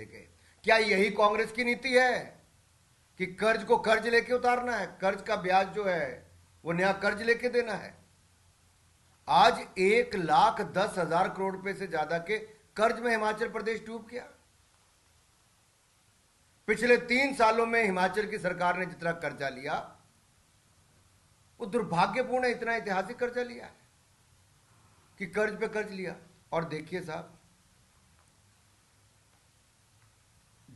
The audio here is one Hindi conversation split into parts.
उतारते गए। क्या यही कांग्रेस की नीति है कि कर्ज को कर्ज लेके उतारना है, कर्ज का ब्याज जो है वो नया कर्ज लेके देना है? आज 1,10,000 करोड़ रुपए से ज्यादा के कर्ज में हिमाचल प्रदेश डूब गया। पिछले 3 सालों में हिमाचल की सरकार ने जितना कर्जा लिया वो दुर्भाग्यपूर्ण है, इतना ऐतिहासिक कर्जा लिया है कि कर्ज पे कर्ज लिया। और देखिए साहब,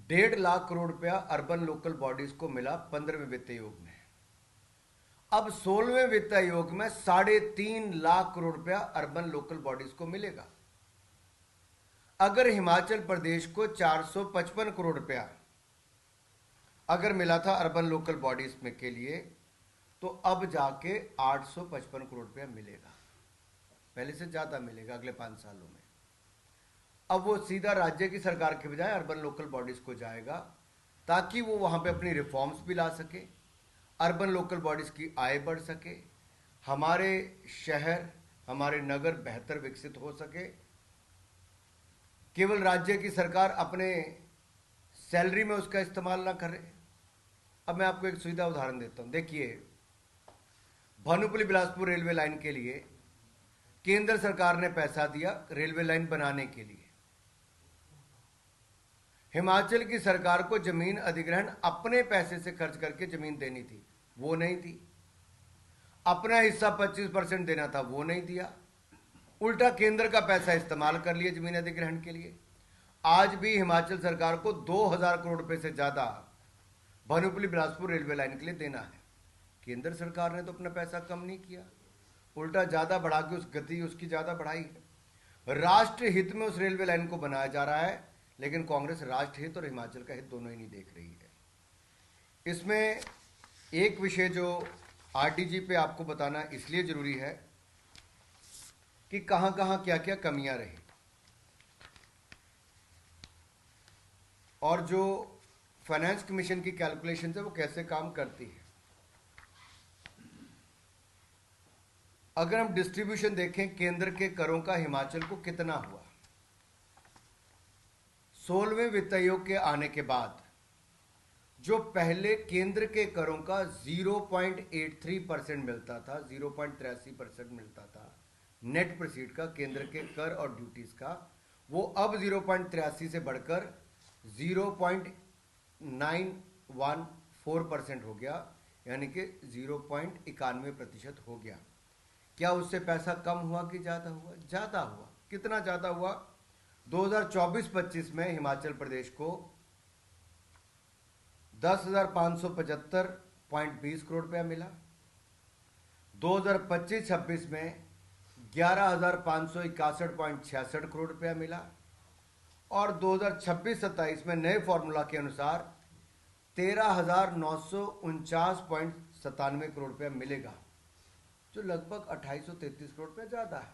1.5 लाख रुपया अर्बन लोकल बॉडीज को मिला 15वें वित्त आयोग में। अब 16वें वित्त आयोग में 3.5 लाख करोड़ रुपया अर्बन लोकल बॉडीज को मिलेगा। अगर हिमाचल प्रदेश को 455 करोड़ रुपया अगर मिला था अर्बन लोकल बॉडीज में के लिए, तो अब जाके 855 करोड़ रुपया मिलेगा, पहले से ज्यादा मिलेगा अगले 5 सालों में। अब वो सीधा राज्य की सरकार के बजाय अर्बन लोकल बॉडीज को जाएगा, ताकि वो वहां पे अपनी रिफॉर्म्स भी ला सके, अर्बन लोकल बॉडीज की आय बढ़ सके, हमारे शहर हमारे नगर बेहतर विकसित हो सके। केवल राज्य की सरकार अपने सैलरी में उसका इस्तेमाल ना करे। अब मैं आपको एक सीधा उदाहरण देता हूं। देखिए, भानुपल्ली बिलासपुर रेलवे लाइन के लिए केंद्र सरकार ने पैसा दिया रेलवे लाइन बनाने के लिए। हिमाचल की सरकार को जमीन अधिग्रहण अपने पैसे से खर्च करके जमीन देनी थी, वो नहीं थी। अपना हिस्सा 25% देना था, वो नहीं दिया। उल्टा केंद्र का पैसा इस्तेमाल कर लिया जमीन अधिग्रहण के लिए। आज भी हिमाचल सरकार को 2,000 करोड़ रुपए से ज्यादा भानुपल्ली बिलासपुर रेलवे लाइन के लिए देना है। केंद्र सरकार ने तो अपना पैसा कम नहीं किया, उल्टा ज्यादा बढ़ा के उस गति उसकी ज्यादा बढ़ाई है। राष्ट्र हित में उस रेलवे लाइन को बनाया जा रहा है, लेकिन कांग्रेस राष्ट्र हित और हिमाचल का हित दोनों ही नहीं देख रही है। इसमें एक विषय जो आरटीजी पे आपको बताना इसलिए जरूरी है कि कहां कहां क्या क्या कमियां रही, और जो फाइनेंस कमीशन की कैलकुलेशन है वो कैसे काम करती है। अगर हम डिस्ट्रीब्यूशन देखें केंद्र के करों का हिमाचल को कितना हुआ, 16वें वित्त आयोग के आने के बाद जो पहले केंद्र के करों का 0.83% मिलता था, 0.83% मिलता था नेट प्रोसीड का केंद्र के कर और ड्यूटीज का, वो अब 0.83 से बढ़कर 0.914% हो गया, यानी कि 0.91% हो गया। क्या उससे पैसा कम हुआ कि ज्यादा हुआ? ज्यादा हुआ। कितना ज्यादा हुआ? 2024-25 में हिमाचल प्रदेश को 10,575.20 करोड़ रुपया मिला। 2025-26 में 11,561.66 करोड़ रुपया मिला, और 2026-27 में नए फॉर्मूला के अनुसार 13,949.97 करोड़ रुपया मिलेगा, जो लगभग 2,833 करोड़ रुपया ज्यादा है।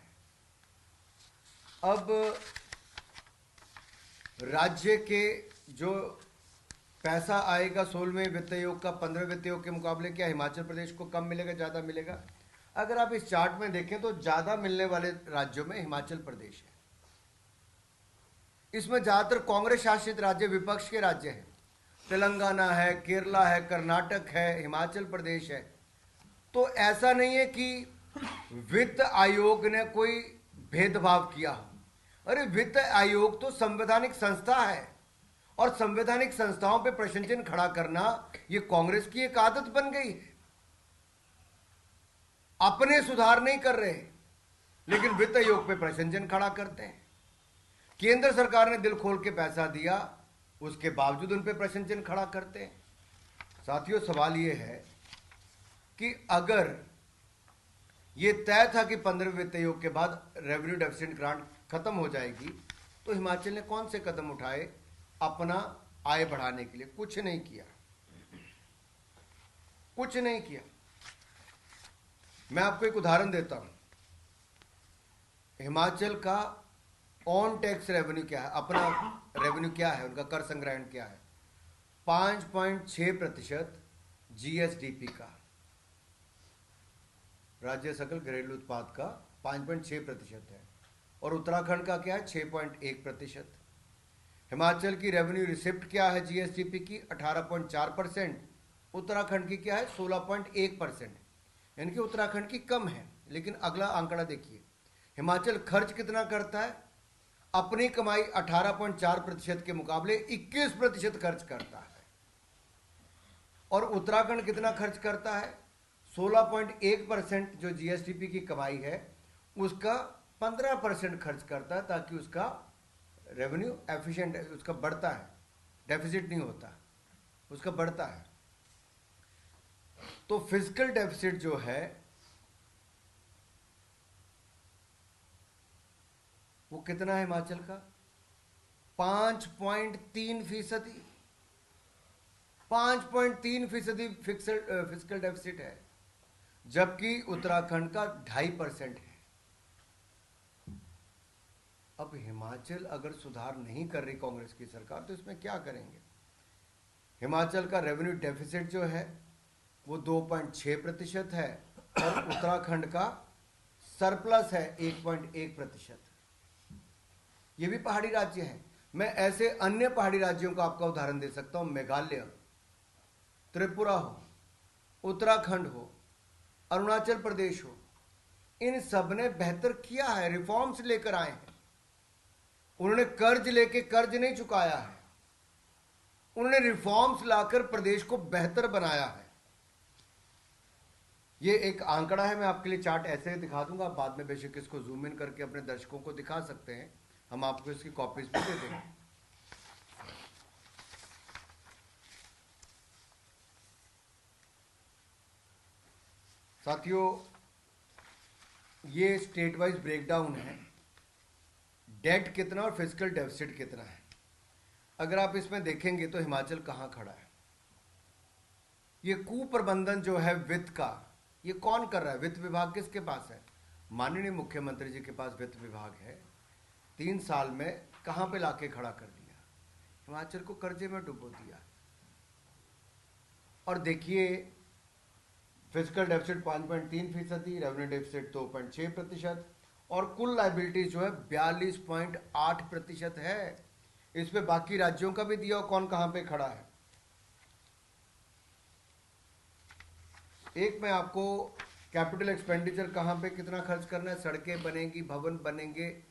अब राज्य के जो पैसा आएगा 16वें वित्त आयोग का 15वें वित्त आयोग के मुकाबले, क्या हिमाचल प्रदेश को कम मिलेगा ज्यादा मिलेगा? अगर आप इस चार्ट में देखें तो ज्यादा मिलने वाले राज्यों में हिमाचल प्रदेश है। इसमें ज्यादातर कांग्रेस शासित राज्य, विपक्ष के राज्य हैं। तेलंगाना है, केरला है, कर्नाटक है, हिमाचल प्रदेश है। तो ऐसा नहीं है कि वित्त आयोग ने कोई भेदभाव किया हो। अरे वित्त आयोग तो संवैधानिक संस्था है, और संवैधानिक संस्थाओं पे प्रश्न चिन्ह खड़ा करना ये कांग्रेस की एक आदत बन गई है। अपने सुधार नहीं कर रहे, लेकिन वित्त आयोग पे प्रश्न चिन्ह खड़ा करते हैं। केंद्र सरकार ने दिल खोल के पैसा दिया, उसके बावजूद उन पे प्रश्न चिन्ह खड़ा करते हैं। साथियों, सवाल ये है कि अगर ये तय था कि 15वें वित्त आयोग के बाद रेवेन्यू डेफिसिट ग्रांट खत्म हो जाएगी, तो हिमाचल ने कौन से कदम उठाए अपना आय बढ़ाने के लिए? कुछ नहीं किया, कुछ नहीं किया। मैं आपको एक उदाहरण देता हूं। हिमाचल का ऑन टैक्स रेवेन्यू क्या है, अपना रेवेन्यू क्या है, उनका कर संग्रहण क्या है? 5.6% जीएसडीपी का, राज्य सकल घरेलू उत्पाद का 5.6% है। और उत्तराखंड का क्या है? 6.1%। हिमाचल की रेवेन्यू रिसिप्ट क्या है जीएसडीपी की? 18.4%। उत्तराखंड की क्या है? 16.1%। यानी कि उत्तराखंड की कम है। लेकिन अगला आंकड़ा देखिए, हिमाचल खर्च कितना करता है? अपनी कमाई 18.4% के मुकाबले 21% खर्च करता है। और उत्तराखंड कितना खर्च करता है? 16.1% जो जीएसडीपी की कमाई है उसका 15% खर्च करता है, ताकि उसका रेवेन्यू एफिशिएंट उसका बढ़ता है, डेफिसिट नहीं होता, उसका बढ़ता है। तो फिजिकल डेफिसिट जो है वो कितना है हिमाचल का? 5.3%। 5.3% फिजिकल डेफिसिट है, जबकि उत्तराखंड का 2.5% है। अब हिमाचल अगर सुधार नहीं कर रही कांग्रेस की सरकार, तो इसमें क्या करेंगे? हिमाचल का रेवेन्यू डेफिसिट जो है वो 2.6% है, और उत्तराखंड का सरप्लस है 1.1%। ये भी पहाड़ी राज्य है। मैं ऐसे अन्य पहाड़ी राज्यों का आपका उदाहरण दे सकता हूं, मेघालय, त्रिपुरा हो, उत्तराखंड हो, अरुणाचल प्रदेश हो। इन सब ने बेहतर किया है, रिफॉर्म्स लेकर आए हैं। उन्होंने कर्ज लेके कर्ज नहीं चुकाया है, उन्होंने रिफॉर्म्स लाकर प्रदेश को बेहतर बनाया है। ये एक आंकड़ा है, मैं आपके लिए चार्ट ऐसे दिखा दूंगा, आप बाद में बेशक इसको जूम इन करके अपने दर्शकों को दिखा सकते हैं, हम आपको इसकी कॉपीज भी दे देंगे। साथियों, ये स्टेट वाइज ब्रेकडाउन है, डेट कितना और फिजिकल डेफिसिट कितना है। अगर आप इसमें देखेंगे तो हिमाचल कहाँ खड़ा है। ये कुप्रबंधन जो है वित्त का, ये कौन कर रहा है? वित्त विभाग किसके पास है? माननीय मुख्यमंत्री जी के पास वित्त विभाग है। 3 साल में कहां पे लाके खड़ा कर दिया? हिमाचल को कर्जे में डुबो दिया। और देखिए, फिजिकल डेफिसिट 5.3%, रेवेन्यू डेफिसिट 2.6%, और कुल लाइबिलिटीज जो है 42.8% है। इस पे बाकी राज्यों का भी दिया हो, कौन कहां पे खड़ा है। एक मैं आपको कैपिटल एक्सपेंडिचर कहां पे कितना खर्च करना है, सड़कें बनेंगी, भवन बनेंगे,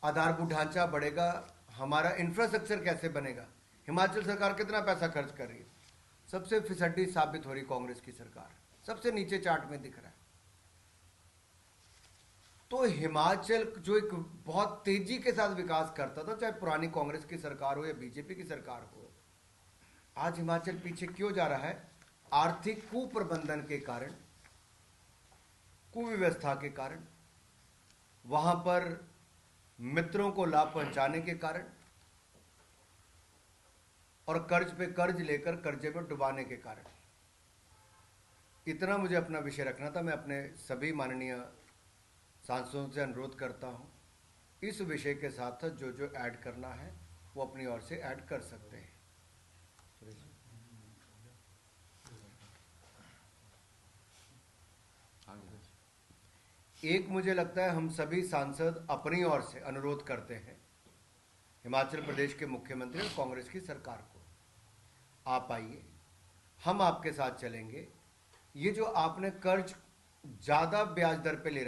आधारभूत ढांचा बढ़ेगा, हमारा इंफ्रास्ट्रक्चर कैसे बनेगा, हिमाचल सरकार कितना पैसा खर्च कर रही है। सबसे फिसड्डी साबित हो रही कांग्रेस की सरकार, सबसे नीचे चार्ट में दिख रहा है। तो हिमाचल जो एक बहुत तेजी के साथ विकास करता था, चाहे पुरानी कांग्रेस की सरकार हो या बीजेपी की सरकार हो, आज हिमाचल पीछे क्यों जा रहा है? आर्थिक कुप्रबंधन के कारण, कुव्यवस्था के कारण, वहां पर मित्रों को लाभ पहुंचाने के कारण, और कर्ज पे कर्ज लेकर कर्जे में डुबाने के कारण। इतना मुझे अपना विषय रखना था। मैं अपने सभी माननीय सांसदों से अनुरोध करता हूं, इस विषय के साथ साथ जो जो ऐड करना है वो अपनी ओर से ऐड कर सकते हैं। एक मुझे लगता है हम सभी सांसद अपनी ओर से अनुरोध करते हैं हिमाचल प्रदेश के मुख्यमंत्री और कांग्रेस की सरकार को, आप आइए, हम आपके साथ चलेंगे। ये जो आपने कर्ज ज़्यादा ब्याज दर पे ले रखा